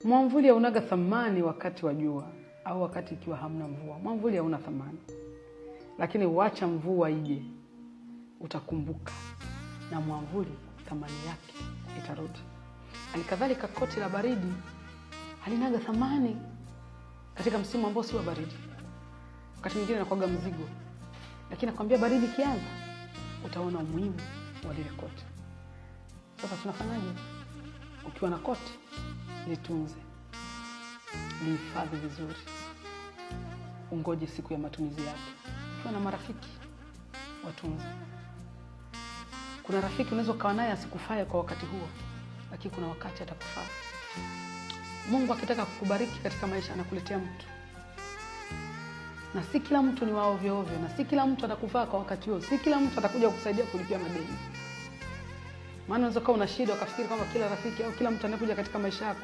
Mwamvuli haunaga thamani wakati wa jua au wakati ikiwa hamna mvua. Mwamvuli hauna thamani. Lakini wacha mvua ije, utakumbuka na mwamvuli thamani yake itarudi. Alikadhalika koti la baridi halinaga thamani katika msimu ambao si wa baridi. Wakati mwingine inakuwa mzigo. Lakini nakwambia baridi kianza, utaona umuhimu wa lile koti. Sasa tunafanyaje? Ukiwa na koti, litunze. Lihifadhi vizuri. Ungoje siku ya matumizi yake. Ukiwa na marafiki, watunze. Kuna rafiki unaweza kuwa naye asikufae kwa wakati huo, lakini kuna wakati atakufaa. Mungu akitaka kukubariki katika maisha anakuletea mtu. Na si kila mtu ni wa ovyo ovyo, na si kila mtu atakufaa kwa wakati huo. Si kila mtu atakuja kukusaidia kulipia madeni. Maana unaweza kuwa una shida ukafikiri kwamba kila rafiki au kila mtu anakuja katika maisha yako